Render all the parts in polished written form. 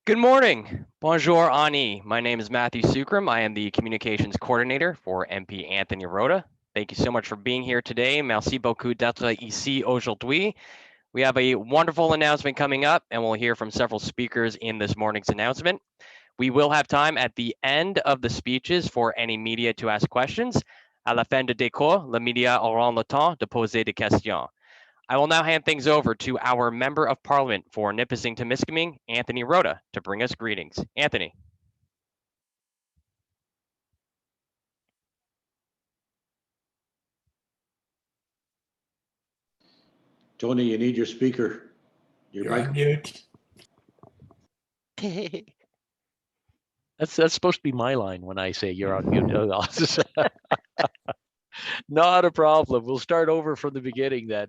Good morning. Bonjour, Ani. My name is Matthew Sukram. I am the Communications Coordinator for MP Anthony Rota. Thank you so much for being here today. Merci beaucoup d'être ici aujourd'hui. We have a wonderful announcement coming up, and we'll hear from several speakers in this morning's announcement. We will have time at the end of the speeches for any media to ask questions. À la fin de décours, les médias auront le temps de poser des questions. I will now hand things over to our Member of Parliament for Nipissing-Timiskaming, Anthony Rota, to bring us greetings. Anthony. Tony, you need your speaker. You're on mute. That's supposed to be my line when I say you're on mute. Not a problem. We'll start over from the beginning then.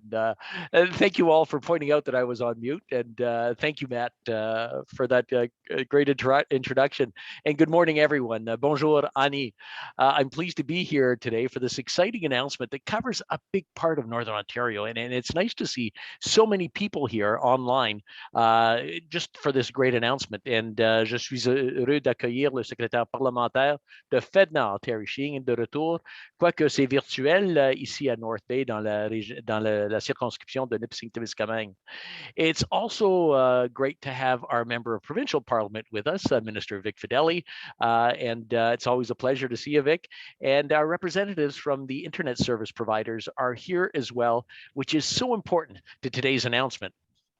And thank you all for pointing out that I was on mute. And thank you, Matt, for that great introduction. And good morning, everyone. Bonjour, Ani. I'm pleased to be here today for this exciting announcement that covers a big part of Northern Ontario. And it's nice to see so many people here online just for this great announcement. And je suis heureux d'accueillir le secrétaire parlementaire de FedNor, Terry Sheehan, de retour, quoique c'est virtuel ici à North Bay dans la circonscription de Nipissing-Timiskaming. It's also great to have our member of provincial parliament with us, Minister Vic Fedeli, and it's always a pleasure to see you, Vic. And our representatives from the internet service providers are here as well, which is so important to today's announcement.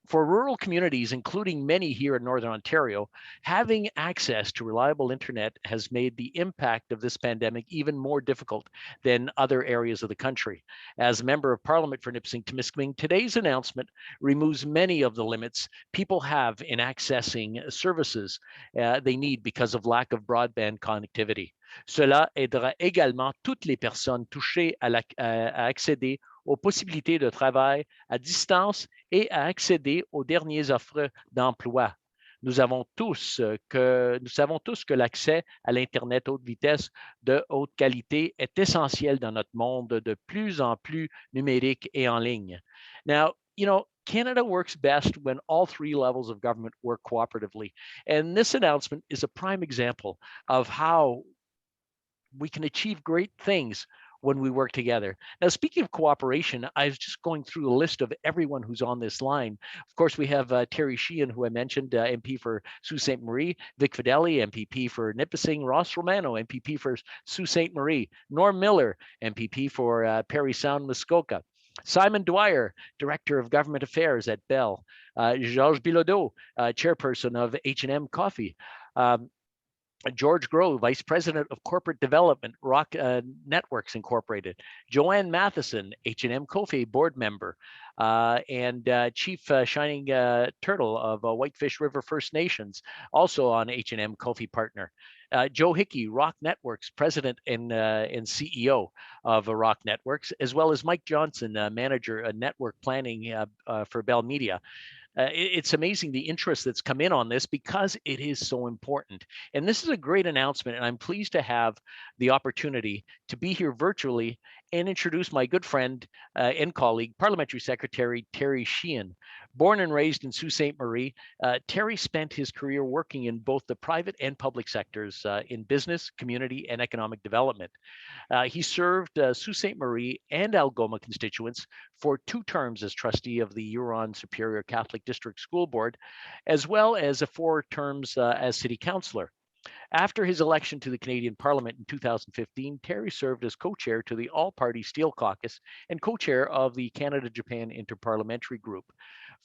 For rural communities, including many here in Northern Ontario, having access to reliable internet has made the impact of this pandemic even more difficult than other areas of the country. As Member of Parliament for Nipissing-Timiskaming, today's announcement removes many of the limits people have in accessing services they need because of lack of broadband connectivity. Cela aidera également toutes les personnes touchées à accéder aux possibilités de travail à distance et à accéder aux dernières offres d'emploi. Nous savons tous que l'accès à l'Internet haute vitesse de haute qualité est essentiel dans notre monde de plus en plus numérique et en ligne. Now, Canada works best when all three levels of government work cooperatively. And this announcement is a prime example of how we can achieve great things when we work together. Now, speaking of cooperation, I was just going through a list of everyone who's on this line. Of course, we have Terry Sheehan, who I mentioned, MP for Sault Ste. Marie, Vic Fedeli, MPP for Nipissing, Ross Romano, MPP for Sault Ste. Marie, Norm Miller, MPP for Parry Sound, Muskoka, Simon Dwyer, Director of Government Affairs at Bell, Georges Bilodeau, Chairperson of H&M Coffee, George Grove, Vice President of Corporate Development, Rock Networks Incorporated, Joanne Matheson, H&M Coffee Board Member, and Chief Shining Turtle of Whitefish River First Nations, also on H&M Coffee Partner. Joe Hickey, Rock Networks, President and CEO of Rock Networks, as well as Mike Johnson, Manager of Network Planning for Bell Media. It's amazing the interest that's come in on this because it is so important. And this is a great announcement, and I'm pleased to have the opportunity to be here virtually and introduce my good friend and colleague, Parliamentary Secretary Terry Sheehan. Born and raised in Sault Ste. Marie, Terry spent his career working in both the private and public sectors in business, community, and economic development. He served Sault Ste. Marie and Algoma constituents for 2 terms as trustee of the Huron Superior Catholic District School Board, as well as 4 terms as city councillor. After his election to the Canadian Parliament in 2015, Terry served as co-chair to the All-Party Steel Caucus and co-chair of the Canada-Japan Interparliamentary Group.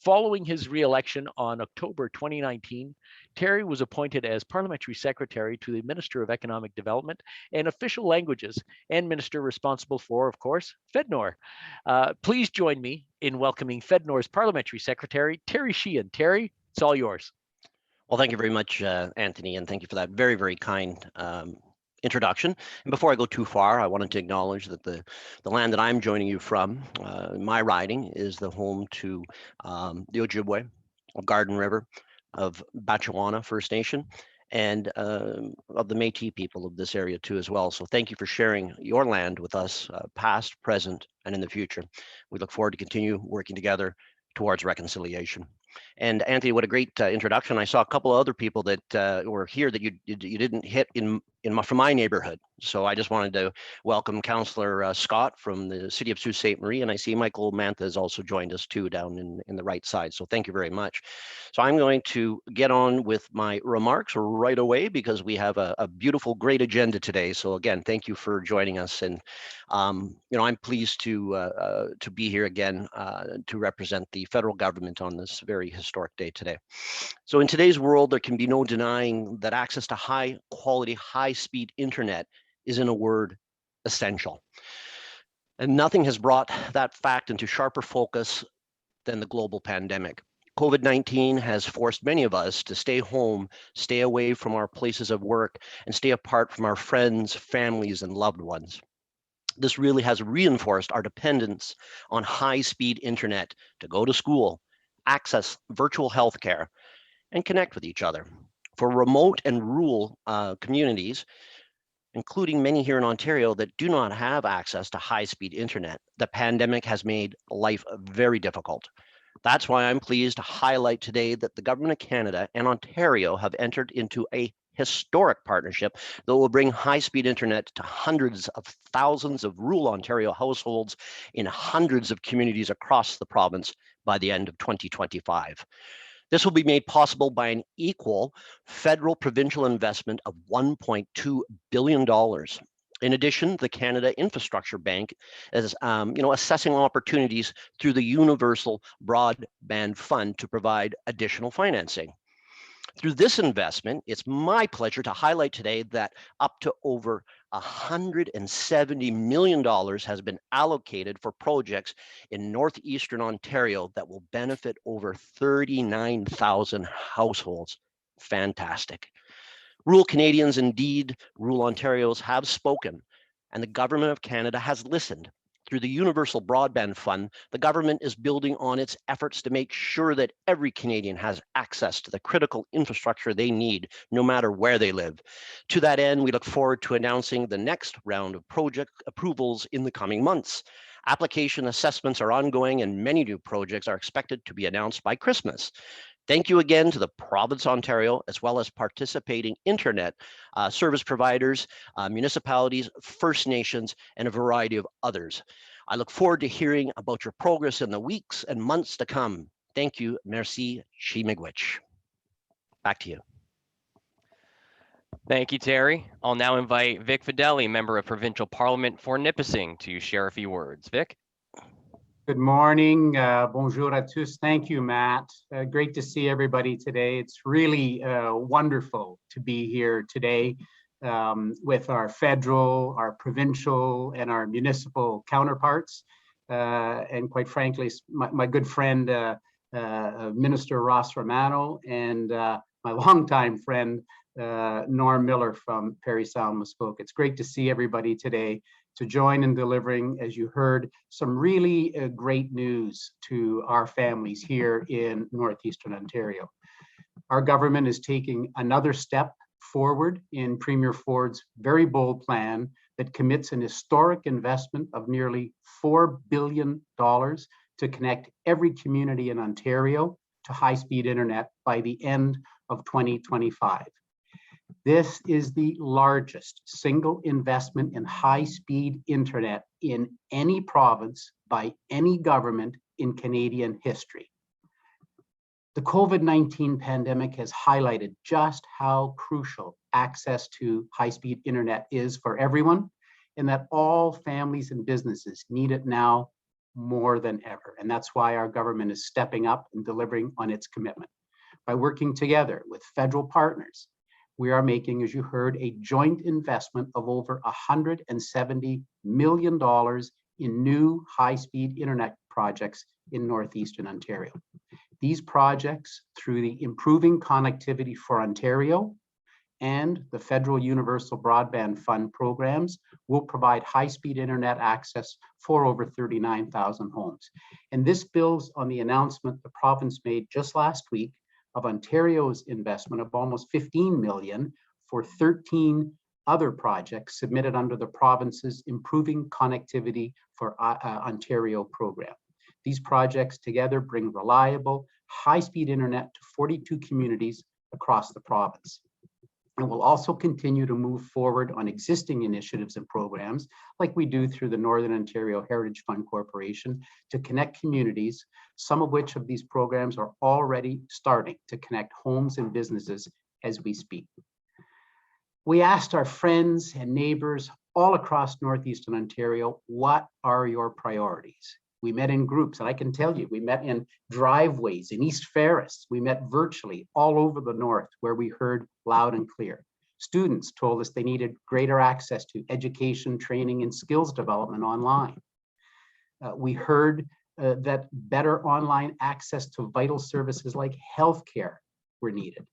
Following his re-election on October 2019, Terry was appointed as Parliamentary Secretary to the Minister of Economic Development and Official Languages, and Minister responsible for, of course, FedNor. Please join me in welcoming FedNor's Parliamentary Secretary, Terry Sheehan. Terry, it's all yours. Well, thank you very much, Anthony, and thank you for that very, very kind introduction. And before I go too far, I wanted to acknowledge that the land that I'm joining you from, my riding, is the home to the Ojibwe of Garden River, of Batchewana First Nation, and of the Métis people of this area too as well. So thank you for sharing your land with us, past, present, and in the future. We look forward to continue working together towards reconciliation. And Anthony, what a great introduction. I saw a couple of other people that were here that you didn't hit from my neighborhood. So I just wanted to welcome Councillor Scott from the City of Sault Ste. Marie, and I see Michael Mantha has also joined us too down in the right side. So thank you very much. So I'm going to get on with my remarks right away because we have a beautiful, great agenda today. So again, thank you for joining us. And I'm pleased to be here again to represent the federal government on this very historic day today. So in today's world, there can be no denying that access to high quality, high speed internet is, in a word, essential. And nothing has brought that fact into sharper focus than the global pandemic. COVID-19 has forced many of us to stay home, stay away from our places of work, and stay apart from our friends, families, and loved ones. This really has reinforced our dependence on high-speed internet to go to school, access virtual healthcare, and connect with each other. For remote and rural communities, including many here in Ontario that do not have access to high-speed internet, the pandemic has made life very difficult. That's why I'm pleased to highlight today that the Government of Canada and Ontario have entered into a historic partnership that will bring high-speed internet to hundreds of thousands of rural Ontario households in hundreds of communities across the province by the end of 2025. This will be made possible by an equal federal provincial investment of $1.2 billion. In addition, the Canada Infrastructure Bank is assessing opportunities through the Universal Broadband Fund to provide additional financing. Through this investment, it's my pleasure to highlight today that up to over $170 million has been allocated for projects in Northeastern Ontario that will benefit over 39,000 households. Fantastic. Rural Canadians, indeed, rural Ontarios have spoken, and the Government of Canada has listened. Through the Universal Broadband Fund, the government is building on its efforts to make sure that every Canadian has access to the critical infrastructure they need, no matter where they live. To that end, we look forward to announcing the next round of project approvals in the coming months. Application assessments are ongoing, and many new projects are expected to be announced by Christmas. Thank you again to the Province of Ontario, as well as participating internet service providers, municipalities, First Nations, and a variety of others. I look forward to hearing about your progress in the weeks and months to come. Thank you. Merci. Miigwech. Back to you. Thank you, Terry. I'll now invite Vic Fedeli, Member of Provincial Parliament for Nipissing, to share a few words. Vic? Good morning. Bonjour à tous. Thank you, Matt. Great to see everybody today. It's really wonderful to be here today with our federal, our provincial, and our municipal counterparts. And quite frankly, my good friend, Minister Ross Romano, and my longtime friend, Norm Miller from Parry Sound Muskoka. It's great to see everybody today to join in delivering, as you heard, some really great news to our families here in Northeastern Ontario. Our government is taking another step forward in Premier Ford's very bold plan that commits an historic investment of nearly $4 billion to connect every community in Ontario to high-speed internet by the end of 2025. This is the largest single investment in high-speed internet in any province by any government in Canadian history. The COVID-19 pandemic has highlighted just how crucial access to high-speed internet is for everyone, and that all families and businesses need it now more than ever. And that's why our government is stepping up and delivering on its commitment. By working together with federal partners, we are making, as you heard, a joint investment of over $170 million in new high-speed internet projects in Northeastern Ontario. These projects, through the Improving Connectivity for Ontario and the Federal Universal Broadband Fund programs, will provide high-speed internet access for over 39,000 homes. And this builds on the announcement the province made just last week of Ontario's investment of almost $15 million for 13 other projects submitted under the province's Improving Connectivity for Ontario program. These projects together bring reliable, high-speed internet to 42 communities across the province. And we'll also continue to move forward on existing initiatives and programs like we do through the Northern Ontario Heritage Fund Corporation to connect communities, some of which of these programs are already starting to connect homes and businesses as we speak. We asked our friends and neighbors all across Northeastern Ontario, what are your priorities? We met in groups, and I can tell you, we met in driveways in East Ferris. We met virtually all over the north where we heard loud and clear. Students told us they needed greater access to education, training, and skills development online. We heard that better online access to vital services like healthcare were needed.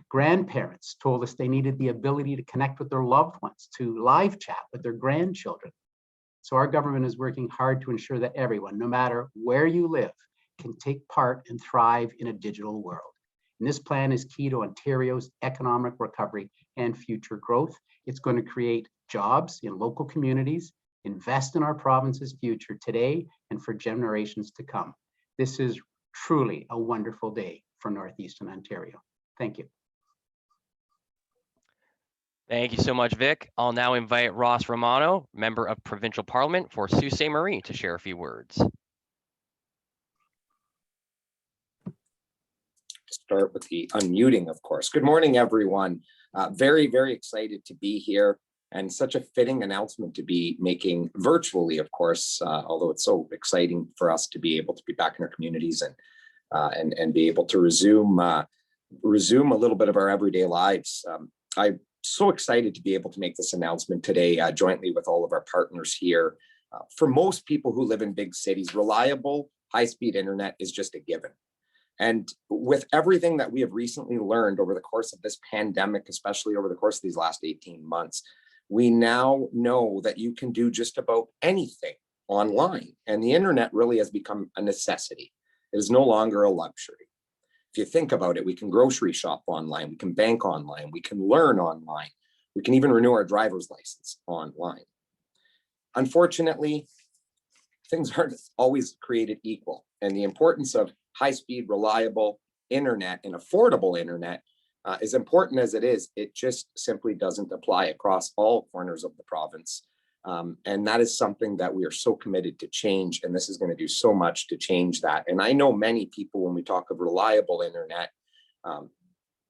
Grandparents told us they needed the ability to connect with their loved ones, to live chat with their grandchildren. So our government is working hard to ensure that everyone, no matter where you live, can take part and thrive in a digital world. And this plan is key to Ontario's economic recovery and future growth. It's going to create jobs in local communities, invest in our province's future today and for generations to come. This is truly a wonderful day for Northeastern Ontario. Thank you. Thank you so much, Vic. I'll now invite Ross Romano, Member of Provincial Parliament for Sault Ste. Marie, to share a few words. Start with the unmuting, of course. Good morning, everyone. Very, very excited to be here, and such a fitting announcement to be making virtually, of course, although it's so exciting for us to be able to be back in our communities and be able to resume a little bit of our everyday lives. I'm so excited to be able to make this announcement today jointly with all of our partners here. For most people who live in big cities, reliable high-speed internet is just a given. And with everything that we have recently learned over the course of this pandemic, especially over the course of these last 18 months, we now know that you can do just about anything online, and the internet really has become a necessity. It is no longer a luxury. If you think about it, we can grocery shop online, we can bank online, we can learn online, we can even renew our driver's license online. Unfortunately, things aren't always created equal, and the importance of high-speed, reliable internet and affordable internet, as important as it is, it just simply doesn't apply across all corners of the province. And that is something that we are so committed to change, and this is going to do so much to change that. And I know many people, when we talk of reliable internet,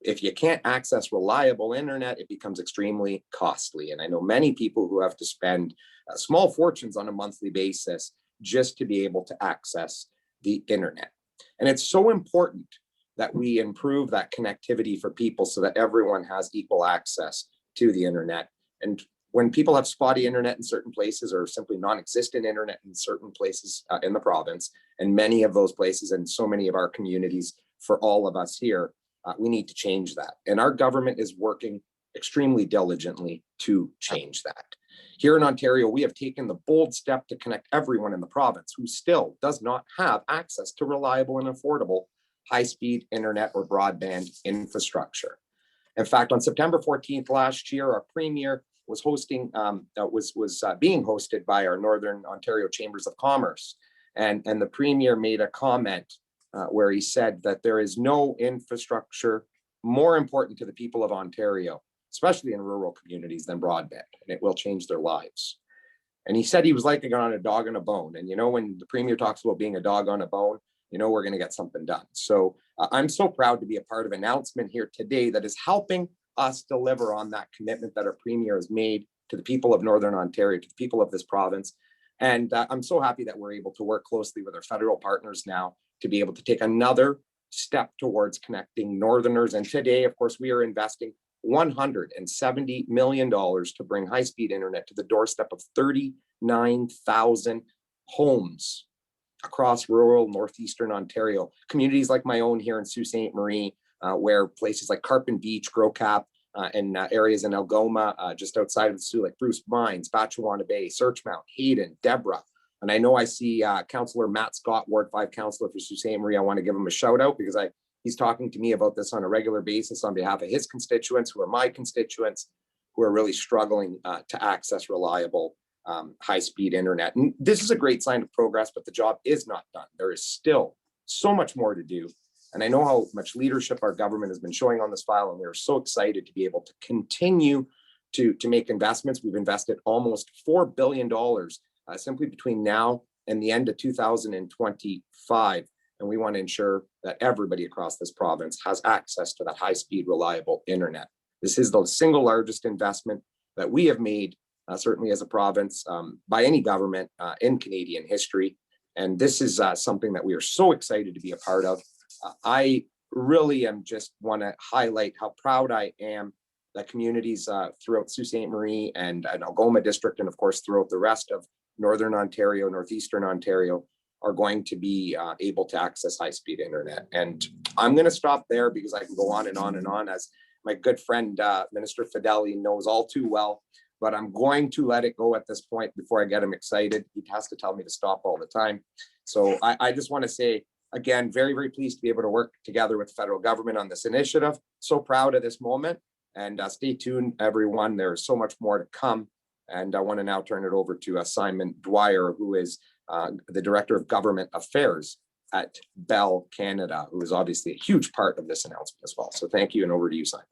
if you can't access reliable internet, it becomes extremely costly. And I know many people who have to spend small fortunes on a monthly basis just to be able to access the internet. And it's so important that we improve that connectivity for people so that everyone has equal access to the internet. And when people have spotty internet in certain places or simply non-existent internet in certain places in the province, and many of those places and so many of our communities, for all of us here, we need to change that. And our government is working extremely diligently to change that. Here in Ontario, we have taken the bold step to connect everyone in the province who still does not have access to reliable and affordable high-speed internet or broadband infrastructure. In fact, on September 14th last year, our Premier was being hosted by our Northern Ontario Chambers of Commerce. And the Premier made a comment where he said that there is no infrastructure more important to the people of Ontario, especially in rural communities, than broadband, and it will change their lives. And he said he was like a dog on a bone. And you know, when the Premier talks about being a dog on a bone, you know we're going to get something done. So I'm so proud to be a part of an announcement here today that is helping us deliver on that commitment that our Premier has made to the people of Northern Ontario, to the people of this province. And I'm so happy that we're able to work closely with our federal partners now to be able to take another step towards connecting Northerners. And today, of course, we are investing $170 million to bring high-speed internet to the doorstep of 39,000 homes across rural Northeastern Ontario. Communities like my own here in Sault Ste. Marie, where places like Carpin Beach, Grocap, and areas in Algoma, just outside of the Sault, like Bruce Mines, Batchewana Bay, Searchmount, Hayden, Deborah. And I know I see Councillor Matt Scott, Ward 5 Councillor for Sault Ste. Marie. I want to give him a shout out because he's talking to me about this on a regular basis on behalf of his constituents, who are my constituents, who are really struggling to access reliable high-speed internet. And this is a great sign of progress, but the job is not done. There is still so much more to do. And I know how much leadership our government has been showing on this file, and we're so excited to be able to continue to make investments. We've invested almost $4 billion simply between now and the end of 2025. And we want to ensure that everybody across this province has access to that high-speed, reliable internet. This is the single largest investment that we have made, certainly as a province, by any government in Canadian history. And this is something that we are so excited to be a part of. I really just want to highlight how proud I am that communities throughout Sault Ste. Marie and Algoma District, and of course throughout the rest of Northern Ontario, Northeastern Ontario, are going to be able to access high-speed internet. And I'm going to stop there because I can go on and on and on, as my good friend, Minister Fedeli, knows all too well. But I'm going to let it go at this point before I get him excited. He has to tell me to stop all the time. So I just want to say, again, very, very pleased to be able to work together with the federal government on this initiative. So proud of this moment. And stay tuned, everyone. There's so much more to come. And I want to now turn it over to Simon Dwyer, who is the Director of Government Affairs at Bell Canada, who is obviously a huge part of this announcement as well. So thank you, and over to you, Simon.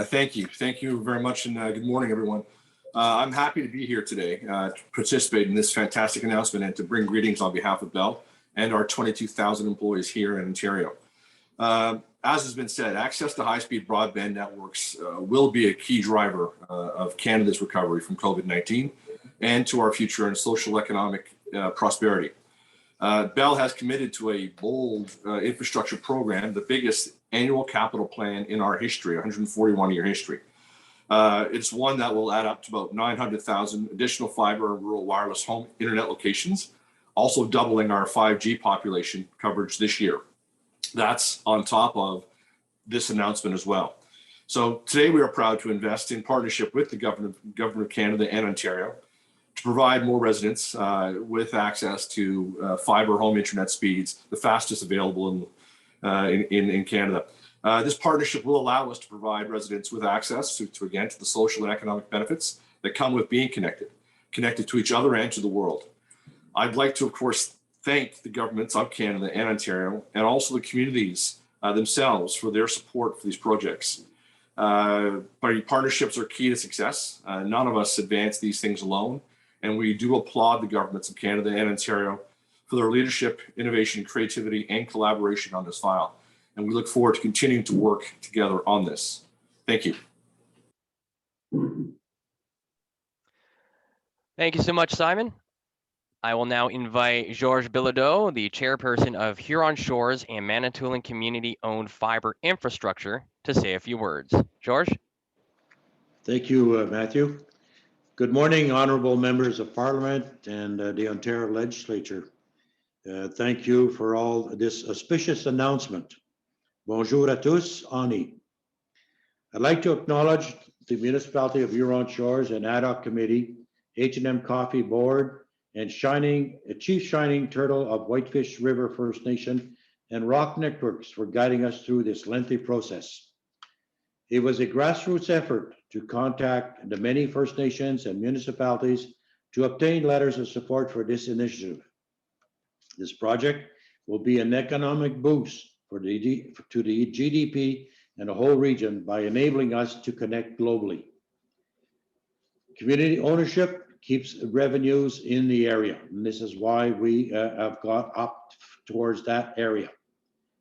Thank you. Thank you very much, and good morning, everyone. I'm happy to be here today to participate in this fantastic announcement and to bring greetings on behalf of Bell and our 22,000 employees here in Ontario. As has been said, access to high-speed broadband networks will be a key driver of Canada's recovery from COVID-19 and to our future and social economic prosperity. Bell has committed to a bold infrastructure program, the biggest annual capital plan in our history, 141-year history. It's one that will add up to about 900,000 additional fiber and rural wireless home internet locations, also doubling our 5G population coverage this year. That's on top of this announcement as well. So today we are proud to invest in partnership with the Government of Canada and Ontario to provide more residents with access to fiber home internet speeds, the fastest available in Canada. This partnership will allow us to provide residents with access to the social and economic benefits that come with being connected to each other and to the world. I'd like to, of course, thank the governments of Canada and Ontario, and also the communities themselves for their support for these projects. Partnerships are key to success. None of us advance these things alone, and we do applaud the governments of Canada and Ontario for their leadership, innovation, creativity, and collaboration on this file. And we look forward to continuing to work together on this. Thank you. Thank you so much, Simon. I will now invite Georges Bilodeau, the chairperson of Huron Shores and Manitoulin Community-Owned Fiber Infrastructure, to say a few words. Georges? Thank you, Matthew. Good morning, honourable members of Parliament and the Ontario Legislature. Thank you for all this auspicious announcement. Bonjour à tous, Ani. I'd like to acknowledge the Municipality of Huron Shores and Ad hoc Committee, H&M Coffee Board, and Chief Shining Turtle of Whitefish River First Nation and Rock Networks for guiding us through this lengthy process. It was a grassroots effort to contact the many First Nations and municipalities to obtain letters of support for this initiative. This project will be an economic boost to the GDP and the whole region by enabling us to connect globally. Community ownership keeps revenues in the area, and this is why we have got up towards that area.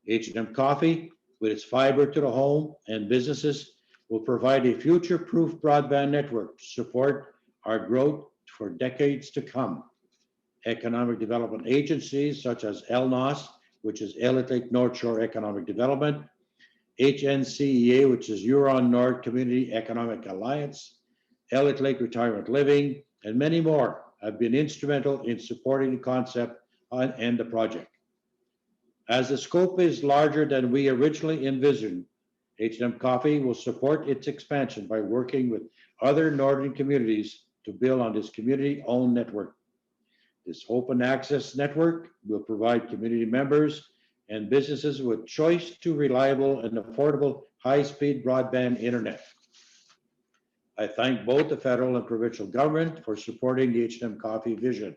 H&M Coffee, with its fiber to the home and businesses, will provide a future-proof broadband network to support our growth for decades to come. Economic development agencies such as LNOS, which is Elliott Lake North Shore Economic Development, HNCEA, which is Huron North Community Economic Alliance, Elliott Lake Retirement Living, and many more have been instrumental in supporting the concept and the project. As the scope is larger than we originally envisioned, H&M Coffee will support its expansion by working with other northern communities to build on this community-owned network. This open access network will provide community members and businesses with choice to reliable and affordable high-speed broadband internet. I thank both the federal and provincial government for supporting the H&M Coffee vision.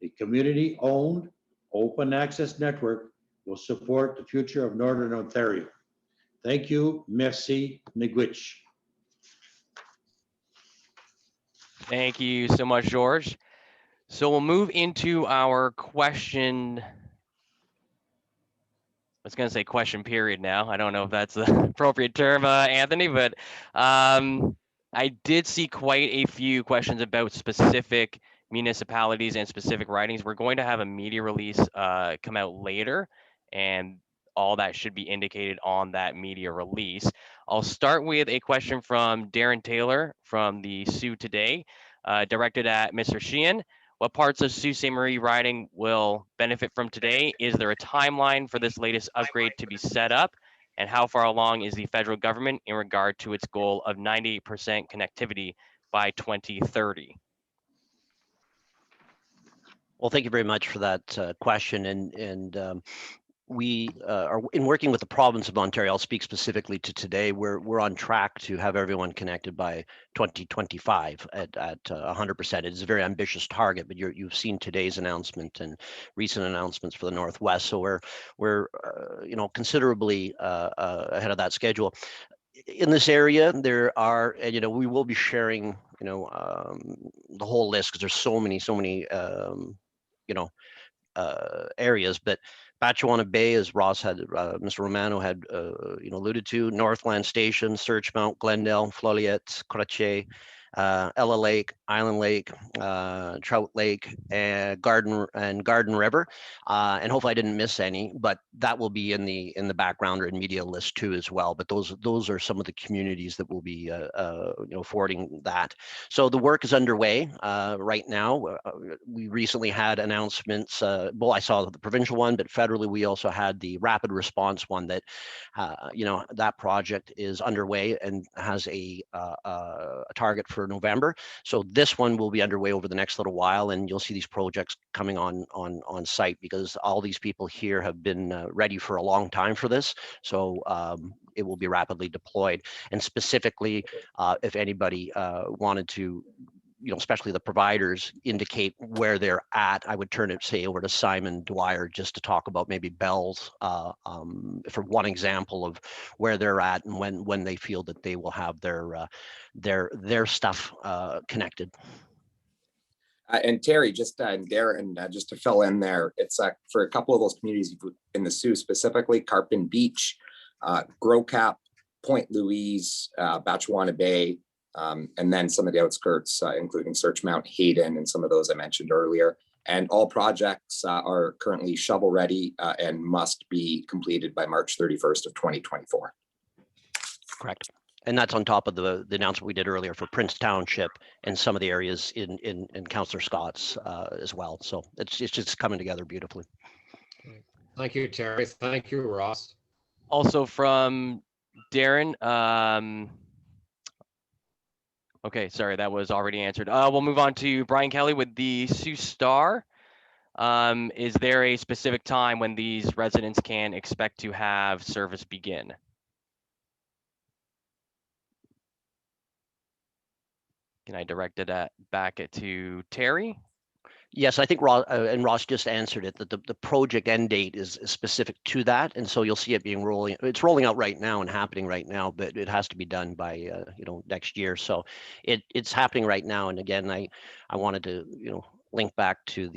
A community-owned, open access network will support the future of Northern Ontario. Thank you. Merci. Miigwech. Thank you so much, George. So we'll move into our question. I was going to say question period now. I don't know if that's the appropriate term, Anthony, but I did see quite a few questions about specific municipalities and specific writings. We're going to have a media release come out later, and all that should be indicated on that media release. I'll start with a question from Darren Taylor from the Sault Today, directed at Mr. Sheehan. What parts of Sault Ste. Marie riding will benefit from today? Is there a timeline for this latest upgrade to be set up? And how far along is the federal government in regard to its goal of 98% connectivity by 2030? Well, thank you very much for that question. And we are in working with the province of Ontario. I'll speak specifically to today. We're on track to have everyone connected by 2025 at 100%. It is a very ambitious target, but you've seen today's announcement and recent announcements for the Northwest. So we're considerably ahead of that schedule. In this area, there are, and we will be sharing, the whole list because there's so many, areas, but Batchewana Bay, as Ross had, Mr. Romano had, alluded to, Northland Station, Searchmount, Glendale, Floliette, Crochet, Ella Lake, Island Lake, Trout Lake, and Garden River, and hopefully I didn't miss any, but that will be in the background or in media list too as well. But those are some of the communities that will be forwarding that. So the work is underway right now. We recently had announcements. Well, I saw the provincial one, but federally we also had the rapid response one that that project is underway and has a target for November. So this one will be underway over the next little while, and you'll see these projects coming on site because all these people here have been ready for a long time for this. So it will be rapidly deployed. And specifically, if anybody wanted to, especially the providers, indicate where they're at, I would turn it, say, over to Simon Dwyer just to talk about maybe Bell's for one example of where they're at and when they feel that they will have their stuff connected. And Terry, and Darren, just to fill in there, it's for a couple of those communities in the Sault, specifically Carpin Beach, Gros Cap, Point Louise, Batchewana Bay, and then some of the outskirts, including Searchmount, Hayden, and some of those I mentioned earlier. And all projects are currently shovel ready and must be completed by March 31st of 2024. Correct. And that's on top of the announcement we did earlier for Prince Township and some of the areas in Councillor Scott's as well. So it's just coming together beautifully. Thank you, Terry. Thank you, Ross. Also from Darren. Okay, sorry, that was already answered. We'll move on to Brian Kelly with the Sault Star. Is there a specific time when these residents can expect to have service begin? Can I direct it back to Terry? Yes, I think Ross just answered it, that the project end date is specific to that. And so you'll see it it's rolling out right now and happening right now, but it has to be done by, next year. So it's happening right now. And again, I wanted to, link back to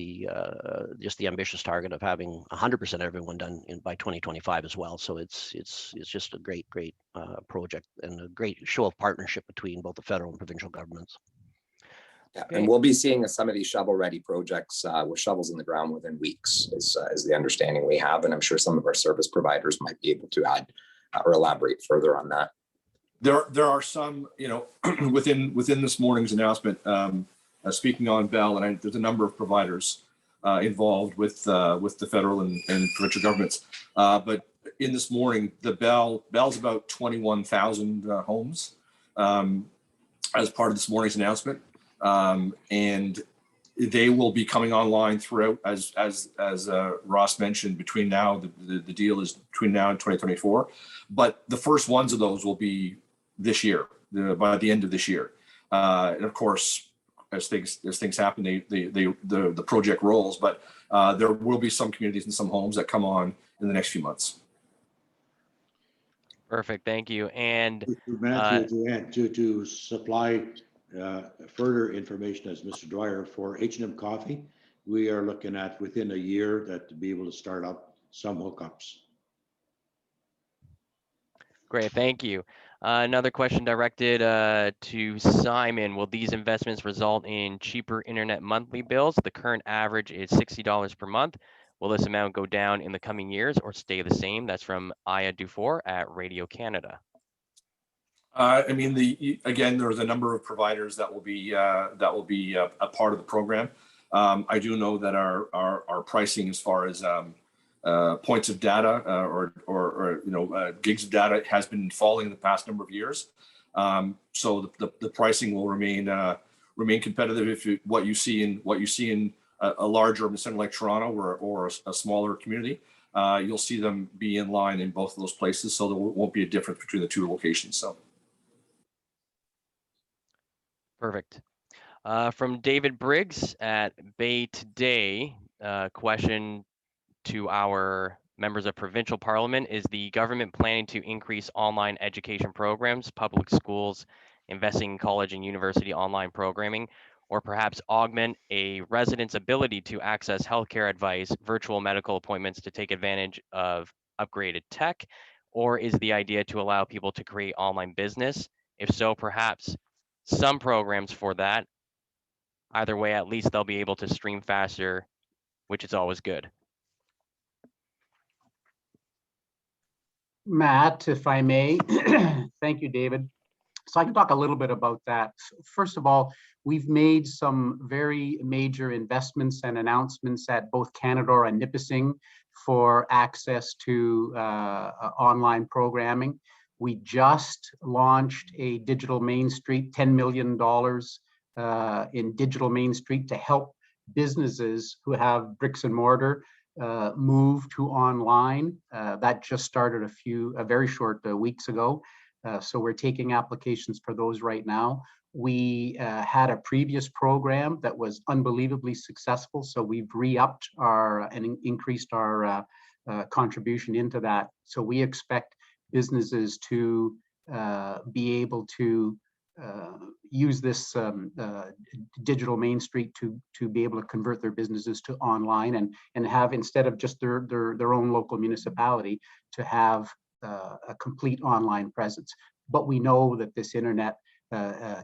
just the ambitious target of having 100% everyone done by 2025 as well. So it's just a great project and a great show of partnership between both the federal and provincial governments. Yeah, and we'll be seeing some of these shovel-ready projects with shovels in the ground within weeks, is the understanding we have, and I'm sure some of our service providers might be able to add or elaborate further on that. There are some, within this morning's announcement, speaking on Bell, and there's a number of providers involved with the federal and provincial governments, but in this morning, Bell's about 21,000 homes as part of this morning's announcement. And they will be coming online throughout, as Ross mentioned, between now, the deal is between now and 2024, but the first ones of those will be this year, by the end of this year. And of course, as things happen, the project rolls, but there will be some communities and some homes that come on in the next few months. Perfect, thank you. And Matthew, to supply further information as Mr. Dwyer for H&M Coffee, we are looking at within a year that to be able to start up some hookups. great, thank you. Another question directed to Simon. Will these investments result in cheaper internet monthly bills? The current average is $60 per month. Will this amount go down in the coming years or stay the same? That's from Aya Dufour at Radio Canada. I mean, again, there's a number of providers that will be a part of the program. I do know that our pricing as far as points of data or gigs of data has been falling in the past number of years. So the pricing will remain competitive. If what you see in a large urban center like Toronto or a smaller community, you'll see them be in line in both of those places. So there won't be a difference between the two locations. So. Perfect. From David Briggs at Bay Today, question to our members of Provincial Parliament: is the government planning to increase online education programs, public schools investing in college and university online programming, or perhaps augment a resident's ability to access healthcare advice, virtual medical appointments to take advantage of upgraded tech? Or is the idea to allow people to create online business? If so, perhaps some programs for that. Either way, at least they'll be able to stream faster, which is always good. Matt, if I may. Thank you, David. So I can talk a little bit about that. First of all, we've made some very major investments and announcements at both Canada and Nipissing for access to online programming. We just launched a digital Main Street, $10 million in digital Main Street to help businesses who have bricks and mortar move to online. That just started a very short weeks ago. So we're taking applications for those right now. We had a previous program that was unbelievably successful, so we've re-upped and increased our contribution into that. So we expect businesses to be able to use this digital Main Street to be able to convert their businesses to online and have, instead of just their own local municipality, to have a complete online presence. But we know that this internet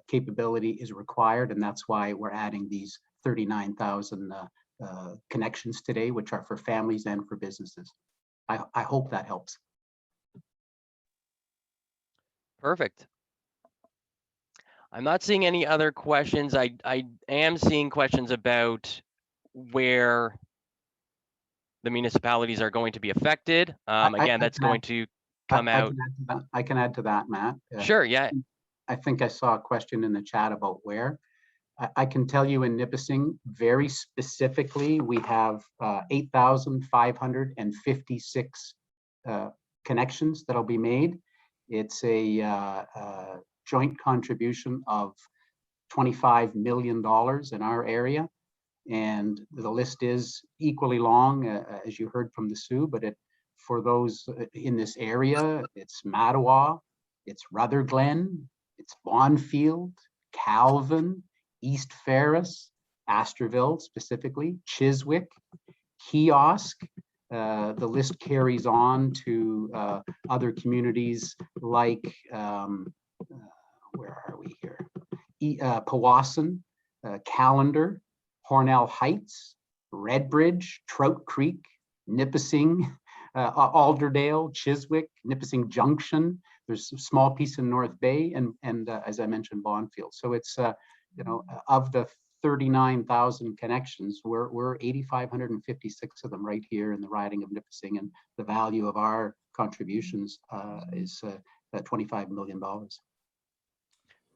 capability is required, and that's why we're adding these 39,000 connections today, which are for families and for businesses. I hope that helps. Perfect. I'm not seeing any other questions. I am seeing questions about where the municipalities are going to be affected. Again, that's going to come out. I can add to that, Matt. Sure, yeah. I think I saw a question in the chat about where. I can tell you in Nipissing, very specifically, we have 8,556 connections that'll be made. It's a joint contribution of $25 million in our area. And the list is equally long, as you heard from the Sioux, but for those in this area, it's Mattawa, it's Rutherglen, it's Bonfield, Calvin, East Ferris, Astorville specifically, Chiswick, Kiosk. The list carries on to other communities like, where are we here? Powassan, Callender, Hornell Heights, Redbridge, Trout Creek, Nipissing, Alderdale, Chiswick, Nipissing Junction. There's a small piece in North Bay, and as I mentioned, Bonfield. So it's of the 39,000 connections, we're 8,556 of them right here in the riding of Nipissing, and the value of our contributions is $25 million.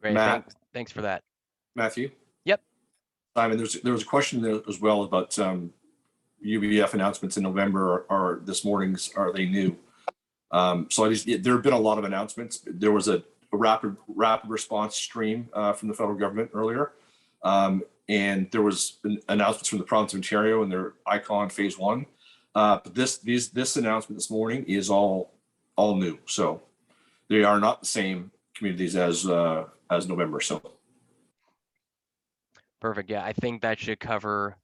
Great, Matt, thanks for that. Matthew? Yep. Simon, there was a question there as well about UBF announcements in November or this morning's, are they new? So there have been a lot of announcements. There was a rapid response stream from the federal government earlier. and there was announcements from the province of Ontario and their icon phase 1. But this announcement this morning is all new. So they are not the same communities as November. So Perfect. Yeah, I think that should cover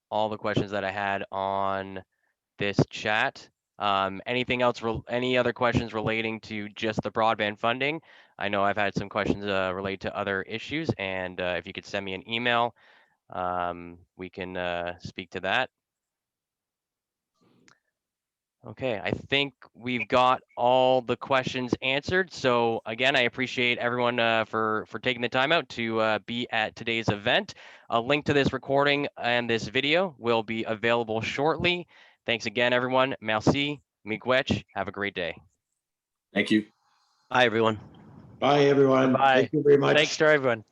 all the questions that I had on this chat. Anything else, any other questions relating to just the broadband funding? I know I've had some questions related to other issues, and if you could send me an email, we can speak to that. Okay, I think we've got all the questions answered. So again, I appreciate everyone for taking the time out to be at today's event. A link to this recording and this video will be available shortly. Thanks again, everyone. Merci, miigwech. Have a great day. thank you. Bye, everyone. Bye, everyone. Bye. Thank you very much. Thanks to everyone.